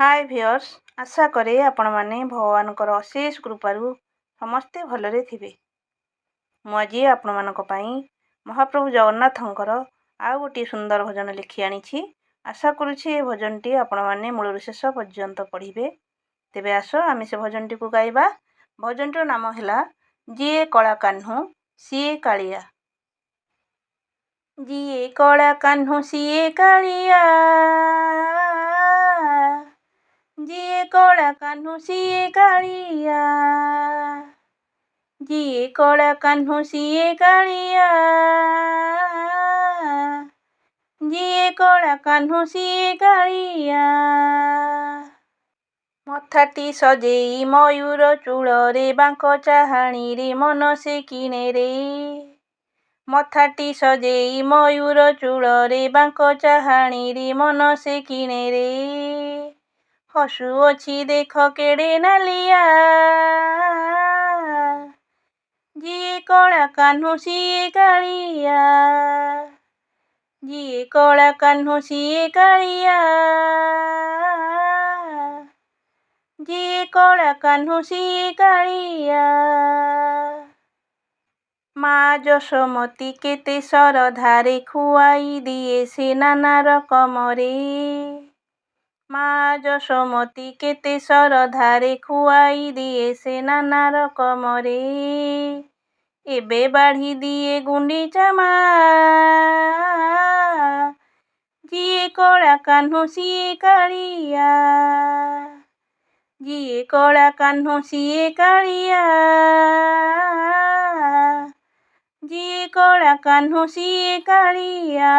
हाय भियर्स आशा करे आपण माने भगवानकर अशेष कृपारू समस्ते भलरे थिबे। मु आज आपण मानक पई महाप्रभु जगन्नाथंकर आउ गोटे सुंदर भजन लिखि आनिछि। आशा करुछि ए भजनटी आपण माने मूल शेष पर्यंत पढ़िबे। तेबे आसो आमे से भजनटी को गाइबा। भजनटर नाम हैला जिए कला कान्हू सीए कालिया। जिए कला कान्हू सीए कालिया, जिए कला कान्हू सीए कालिया, जिए कला कान्हू सीए कालिया, जिए कला कान्हू सीए कालिया। मथाटी सजेई मयूर चूଳରେ बांक चाहाणीरे मन से किणे रे। मथाटी सजेई मयूर चूଳରେ बांक चाहाणीरे मन से किणे रे। हसुअछि देख केड़े नालिया, जिए कला कान्हू सीए कालिया, जिए कला कान्हू सीए कालिया, जिए कला कान्हू सीए कालिया। माँ यशोमती केते सरधारे खुआई दिए से नाना रकमरे। माँ यशोमती केते सरधारे खुआई दिए से नाना रकमरे। एबे बाढ़ी दिए गुंडीचा माँ, जिए कला कान्हू सीए कालिया, जिए कला कान्हू सीए कालिया, जिए कला कान्हू सीए कालिया।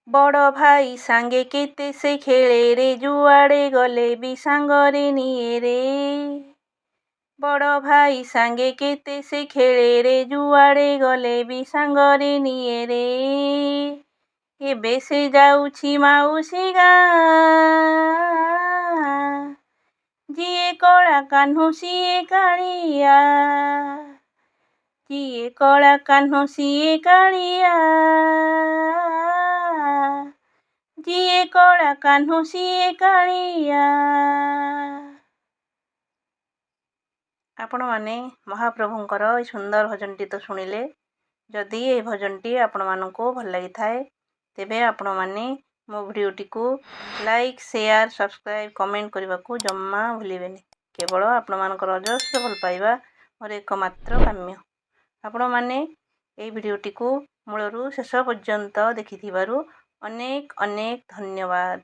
बड़ भाई सांगे केते से खेले रे, जुआड़े गले भी सांगरे निए रे। बड़ भाई सांगे केते से खेले रे, जुआड़े गले भी सांगरे निए रे। एबे से जाउछि माउसी गाँ, जिए कला कान्हू सीए कालिया, जिए कला कान्हू सीए कालिया, जिए कला कान्हू सीए कालिया। आपण माने महाप्रभुंकर ए सुंदर भजनटी तो सुनिले। जदि ए भजनटी आपण मानकू भल लगी थाए तेबे आपण माने मो भिडियोटी को लाइक शेयर सब्सक्राइब कमेंट करने को जम्मा भूलिबेनी। केवल आपण मानकर अजस्र भल पाइबा मोर एकमात्र काम्य। आपण माने ए भिडियोटी को मूलरू शेष पर्यंत देखिथिबारु अनेक अनेक धन्यवाद।